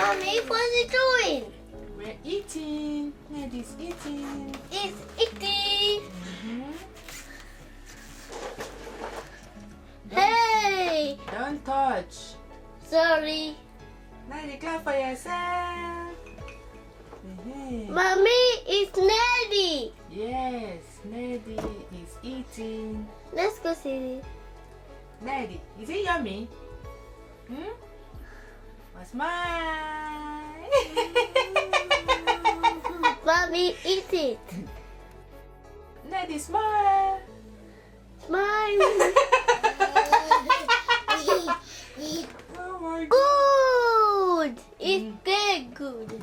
Mommy, what's it doing? We're eating. Neddy's eating. It's eating. Hey! Don't touch. Sorry. Neddy, clap for yourself. Mommy, it's Neddy. Yes, Neddy is eating. Let's go see it. Neddy, is it yummy? What's mine? Mommy, eat it. Neddy, smile. Smile. Oh my God. Good. It's very good.